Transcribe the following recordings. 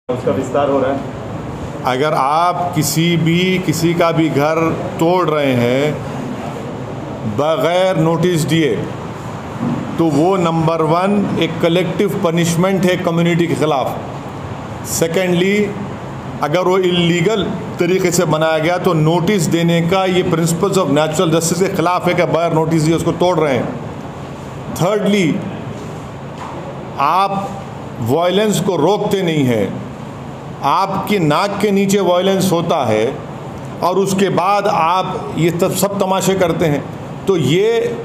उसका विस्तार हो रहा है। अगर आप किसी का भी घर तोड़ रहे हैं बग़ैर नोटिस दिए तो वो नंबर 1 एक कलेक्टिव पनिशमेंट है कम्युनिटी के ख़िलाफ़। सेकेंडली, अगर वो इलीगल तरीके से बनाया गया तो नोटिस देने का ये प्रिंसिपल्स ऑफ नेचुरल जस्टिस के ख़िलाफ़ है कि बगैर नोटिस दिए उसको तोड़ रहे हैं। थर्डली, आप वायलेंस को रोकते नहीं हैं, आपकी नाक के नीचे वायलेंस होता है और उसके बाद आप ये सब तमाशे करते हैं। तो ये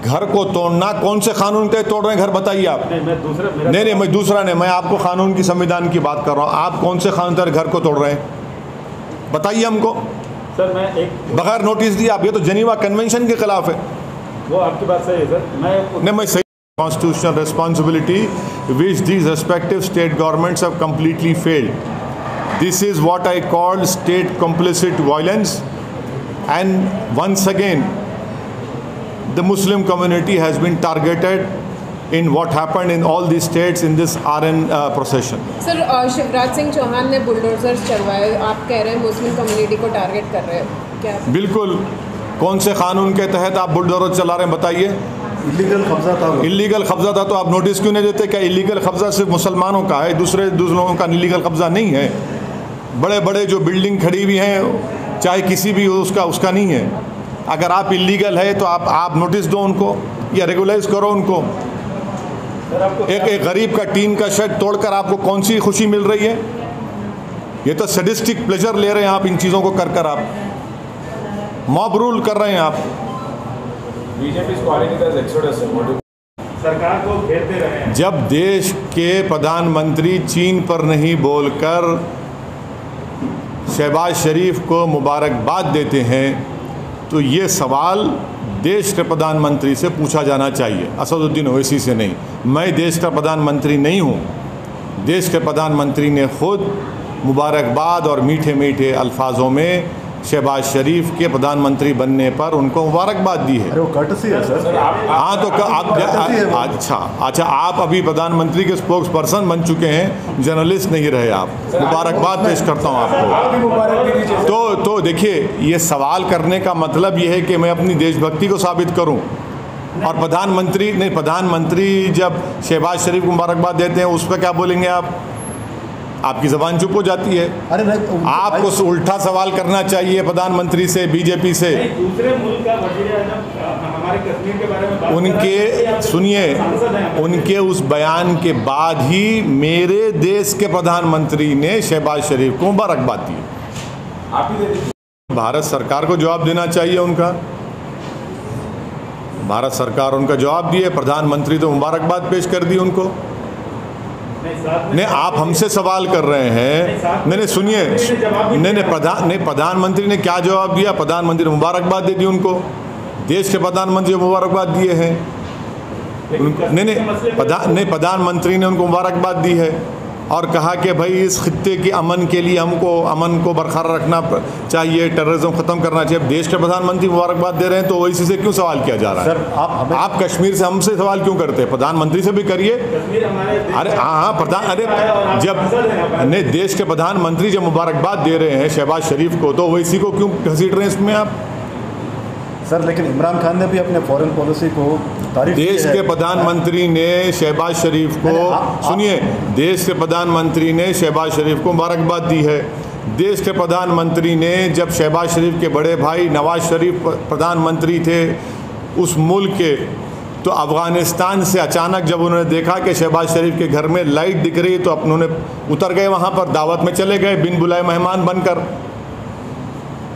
घर को तोड़ना कौन से कानून के तोड़ रहे हैं घर बताइए आप। मैं दूसरा नहीं, मैं आपको कानून की संविधान की बात कर रहा हूँ। आप कौन से कानून तहत घर को तोड़ रहे हैं बताइए हमको। सर मैं एक बगैर नोटिस दिए आप, ये तो जेनीवा कन्वेंशन के खिलाफ है। वो आपकी बात सही है सर। मैं सही constitutional responsibility which these respective state governments have completely failed. This is what I call state complicit violence, and once again the Muslim community has been targeted in what happened in all these states in this RN procession. Sir Shivraj Singh Chouhan ने bulldozers चलवाए, आप कह रहे हैं Muslim community को target कर रहे हो क्या? बिल्कुल। कौन से कानून के तहत आप बुलडोजर चला रहे हैं बताइए। इलीगल कब्जा था तो आप नोटिस क्यों नहीं देते? क्या इलीगल कब्जा सिर्फ मुसलमानों का है, दूसरे लोगों का इलीगल कब्जा नहीं है? बड़े बड़े जो बिल्डिंग खड़ी हुई हैं चाहे किसी भी उसका नहीं है। अगर आप इलीगल है तो आप नोटिस दो उनको या रेगुलाइज करो उनको। एक गरीब का टीन का शेड तोड़कर आपको कौन सी खुशी मिल रही है? ये तो सैडिस्टिक प्लेजर ले रहे हैं आप इन चीज़ों को कर आप मॉब रूल कर रहे हैं आप। सरकार को घेरते रहे हैं। जब देश के प्रधानमंत्री चीन पर नहीं बोलकर शहबाज शरीफ को मुबारकबाद देते हैं तो ये सवाल देश के प्रधानमंत्री से पूछा जाना चाहिए, असदुद्दीन ओवैसी से नहीं। मैं देश का प्रधानमंत्री नहीं हूँ। देश के प्रधानमंत्री ने खुद मुबारकबाद और मीठे मीठे अल्फाजों में शहबाज शरीफ के प्रधानमंत्री बनने पर उनको मुबारकबाद दी है। अरे वो कर्टसी है सर। हाँ तो आप अच्छा आप अभी प्रधानमंत्री के स्पोक्स पर्सन बन चुके हैं, जर्नलिस्ट नहीं रहे आप। मुबारकबाद पेश करता हूँ आपको। तो देखिए, ये सवाल करने का मतलब ये है कि मैं अपनी देशभक्ति को साबित करूँ। और प्रधानमंत्री जब शहबाज शरीफ को मुबारकबाद देते हैं उस पर क्या बोलेंगे आप? आपकी ज़बान चुप हो जाती है। आपको उल्टा सवाल करना चाहिए प्रधानमंत्री से, बीजेपी से। दूसरे मुल्क का वज़ीर-ए-आज़म हमारे कश्मीर के बारे में उनके सुनिए, उनके उस बयान के बाद ही मेरे देश के प्रधानमंत्री ने शहबाज शरीफ को मुबारकबाद दी। भारत सरकार को जवाब देना चाहिए उनका। भारत सरकार उनका जवाब दिए, प्रधानमंत्री तो मुबारकबाद पेश कर दी उनको। नहीं, आप हमसे सवाल कर रहे हैं। नहीं सुनिए, प्रधानमंत्री ने क्या जवाब दिया? प्रधानमंत्री ने मुबारकबाद दे दी उनको। देश के प्रधानमंत्री मुबारकबाद दिए हैं। नहीं, प्रधानमंत्री ने उनको मुबारकबाद दी है और कहा कि भाई इस खित्ते के अमन के लिए हमको अमन को बरकरार रखना चाहिए, टेररिज्म ख़त्म करना चाहिए। देश के प्रधानमंत्री मुबारकबाद दे रहे हैं तो ओवैसी से क्यों सवाल किया जा रहा है? सर आप कश्मीर से हमसे सवाल क्यों करते हैं? प्रधानमंत्री से भी करिए। अरे हाँ जब नहीं, देश के प्रधानमंत्री जब मुबारकबाद दे रहे हैं शहबाज शरीफ को तो ओवैसी को क्यों घसीट रहे हैं इसमें आप? सर लेकिन इमरान खान ने भी अपने फॉरेन पॉलिसी को देश के प्रधानमंत्री ने शहबाज शरीफ को सुनिए, देश के प्रधानमंत्री ने शहबाज शरीफ को मुबारकबाद दी है। देश के प्रधानमंत्री ने जब शहबाज शरीफ के बड़े भाई नवाज शरीफ प्रधानमंत्री थे उस मुल्क के, तो अफ़गानिस्तान से अचानक जब उन्होंने देखा कि शहबाज शरीफ के घर में लाइट दिख रही तो उन्होंने उतर गए, वहाँ पर दावत में चले गए बिन बुलाए मेहमान बनकर।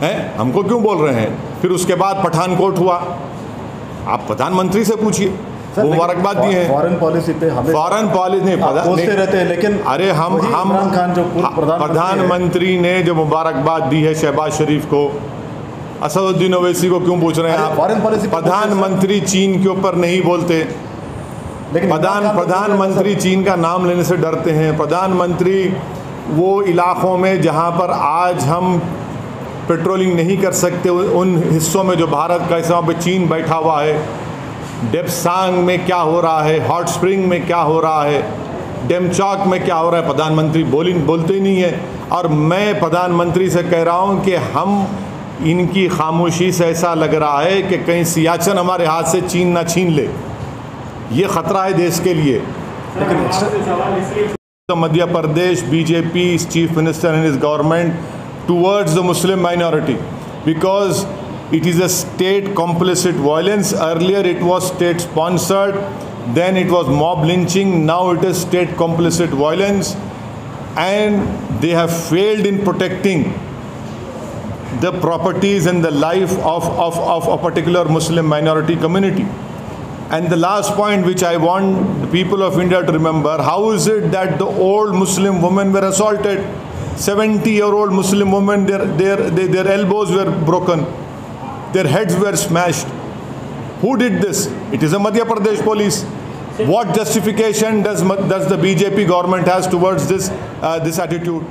हैं, हमको क्यों बोल रहे हैं? फिर उसके बाद पठानकोट हुआ, आप प्रधानमंत्री से पूछिए, वो मुबारकबाद दी है। फॉरेन पॉलिसी पे हमें फॉरेन पॉलिसी नहीं बोलते रहते हैं, लेकिन अरे हम इमरान खान जो प्रधानमंत्री ने जो मुबारकबाद दी है शहबाज शरीफ को, असदुद्दीन ओवैसी को क्यों पूछ रहे हैं फॉरेन पॉलिसी आप? प्रधानमंत्री चीन के ऊपर नहीं बोलते, लेकिन प्रधानमंत्री चीन का नाम लेने से डरते हैं। प्रधानमंत्री वो इलाक़ों में जहाँ पर आज हम पेट्रोलिंग नहीं कर सकते, उन हिस्सों में जो भारत का हिस्सा, वहाँ पे चीन बैठा हुआ है। डेप्सांग में क्या हो रहा है, हॉट स्प्रिंग में क्या हो रहा है, डेमचौक में क्या हो रहा है, प्रधानमंत्री बोलते ही नहीं है। और मैं प्रधानमंत्री से कह रहा हूँ कि हम इनकी खामोशी से ऐसा लग रहा है कि कहीं सियाचिन हमारे हाथ से चीन ना छीन ले, ये ख़तरा है देश के लिए। Madhya Pradesh BJP chief minister and his government towards the Muslim minority because it is a state complicit violence. Earlier it was state sponsored, then it was mob lynching, now it is state complicit violence, and they have failed in protecting the properties and the life of a particular Muslim minority community. And the last point which I want the people of India to remember, how is it that the old Muslim women were assaulted? 70-year-old Muslim women, their elbows were broken, their heads were smashed. Who did this? It is a Madhya Pradesh police. What justification does the BJP government has towards this attitude?